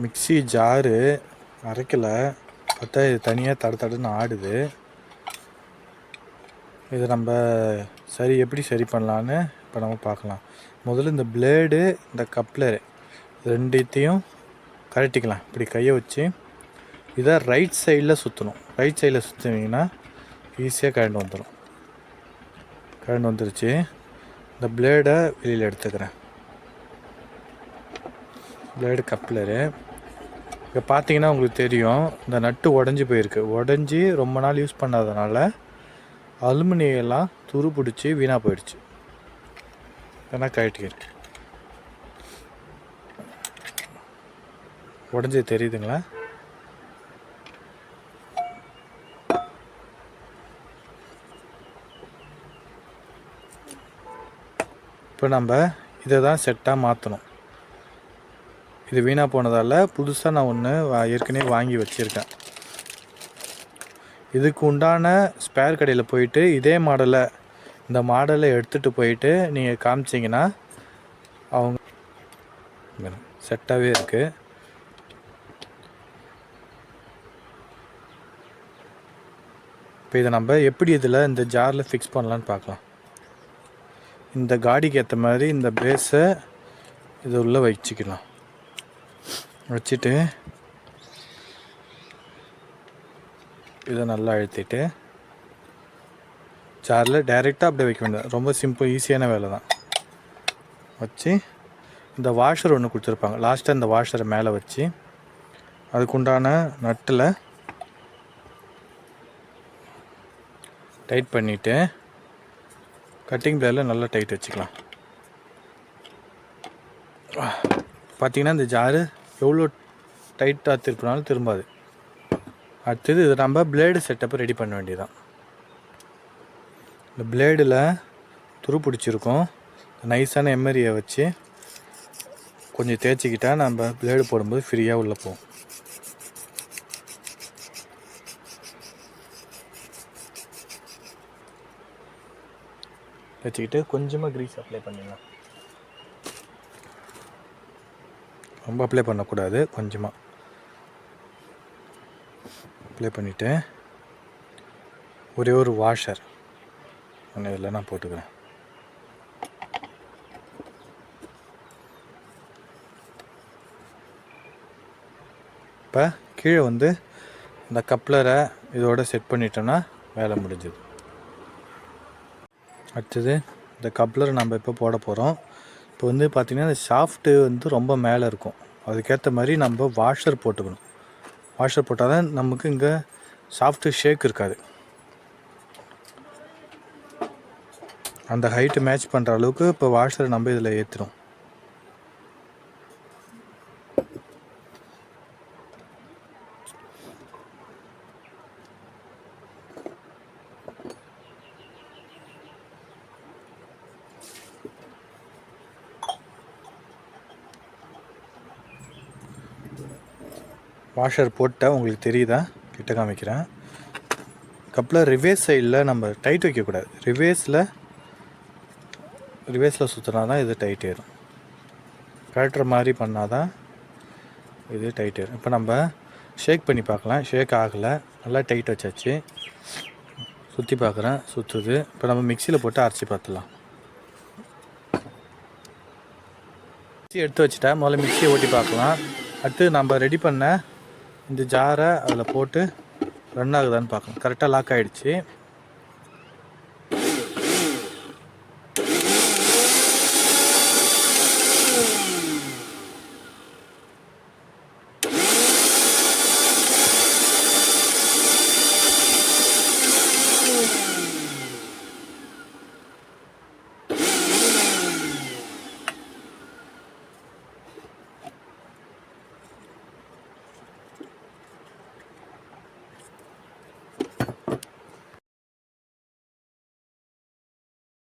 Mixie ஜாரு அரைக்கலை, பார்த்தா இது தனியாக தடுன்னு ஆடுது. இதை நம்ம எப்படி சரி பண்ணலான்னு இப்போ நம்ம பார்க்கலாம். முதல்ல இந்த பிளேடு, இந்த கப்ளரு ரெண்டுத்தையும் கழட்டிக்கலாம். இப்படி கையை வச்சு இதை ரைட் சைடில் சுற்றணும். ரைட் சைடில் சுற்றினீங்கன்னா ஈஸியாக கரண்ட் வந்துடும். கரண்ட் வந்துருச்சு. இந்த பிளேடை வெளியில் எடுத்துக்கிறேன். பிளேடு கப்ளரு இப்போ பார்த்தீங்கன்னா உங்களுக்கு தெரியும், இந்த நட்டு உடஞ்சி போயிருக்கு. உடஞ்சி ரொம்ப நாள் யூஸ் பண்ணாதனால அலுமினியெல்லாம் துரு பிடிச்சி வீணாக போயிடுச்சு. ஏன்னா கழட்டிக்கிறேன். உடஞ்சி தெரியுதுங்களா? இப்போ நம்ம இதை தான் செட்டாக மாற்றணும். இது வீணாக போனதால் புதுசாக நான் ஒன்று ஏற்கனவே வாங்கி வச்சுருக்கேன். இதுக்கு உண்டான ஸ்பேர் கடையில் போயிட்டு இதே இந்த மாடலை எடுத்துகிட்டு போயிட்டு நீங்கள் காமிச்சிங்கன்னா அவங்க செட்டாகவே இருக்குது. இப்போ இதை நம்ம எப்படி இதில் இந்த ஜாரில் ஃபிக்ஸ் பண்ணலான்னு பார்க்கலாம். இந்த காடிக்கு ஏற்ற மாதிரி இந்த பேஸை இது உள்ளே வச்சுக்கலாம். வச்சுட்டு இதை நல்லா அழுத்திட்டு ஜாரில் டைரெக்டாக அப்படியே வைக்க வேண்டியது. ரொம்ப சிம்பிள், ஈஸியான வேலை தான். வச்சு இந்த வாஷர் ஒன்று கொடுத்துருப்பாங்க. லாஸ்ட்டாக இந்த வாஷரை மேலே வச்சு அதுக்குண்டான நட்டில் டைட் பண்ணிவிட்டு கட்டிங் பிளேடில் நல்லா டைட் வச்சுக்கலாம். பார்த்திங்கன்னா இந்த ஜாரு எவ்வளோ டைட்டாக திருப்பினாலும் திரும்பாது. அடுத்தது இது நம்ம பிளேடு செட்டப்பை ரெடி பண்ண வேண்டியதான். இந்த பிளேடில் துரு பிடிச்சிருக்கும். நைஸான எம்மரியை வச்சு கொஞ்சம் தேய்ச்சிக்கிட்டால் நம்ம பிளேடு போடும்போது ஃப்ரீயாக உள்ளே போகும். தேய்ச்சிக்கிட்டு கொஞ்சமாக க்ரீஸ் அப்ளை பண்ணிடலாம். ரொம்ப அப்ளை பண்ணக்கூடாது, கொஞ்சமாக அப்ளை பண்ணிவிட்டு ஒரே ஒரு வாஷர் ஒன்று இதில் நான் போட்டுக்கிறேன். இப்போ கீழே இந்த கப்ளரை இதோட செட் பண்ணிட்டோன்னா வேலை முடிஞ்சது. அடுத்தது இந்த கப்ளரை நம்ம இப்போ போட போகிறோம். இப்போ பார்த்திங்கன்னா இந்த ஷாஃப்ட்டு ரொம்ப மேலே இருக்கும். அதுக்கேற்ற மாதிரி நம்ம வாஷர் போட்டுக்கணும். வாஷர் போட்டால் தான் நமக்கு இங்கே சாஃப்ட்டு ஷேக் இருக்காது. அந்த ஹைட்டு மேட்ச் பண்ணுற அளவுக்கு இப்போ வாஷரை நம்ம இதில் ஏற்றுறோம். வாஷர் போட்டால் உங்களுக்கு தெரியுதா? கிட்ட காமிக்கிறேன். கப்பில் ரிவேர்ஸ் சைடில் நம்ம டைட் வைக்கக்கூடாது. ரிவேர்ஸில் சுற்றினா தான் இது டைட் ஏறும். கழட்டுற மாதிரி பண்ணால் தான் இது டைட் ஏறும். இப்போ நம்ம ஷேக் பண்ணி பார்க்கலாம். ஷேக் ஆகலை, நல்லா டைட் வச்சாச்சு. சுற்றி பார்க்குறேன், சுற்றுது. இப்போ நம்ம மிக்சியில் போட்டு அரைச்சி பார்த்துலாம். மிக்சி எடுத்து வச்சுட்டா முதல்ல மிக்சியை ஓட்டி பார்க்கலாம். அடுத்து நம்ம ரெடி பண்ண இந்த ஜாரை அதில் போட்டு ரன் ஆகுதான்னு பார்க்கணும். கரெக்டாக லாக் ஆகிடுச்சு.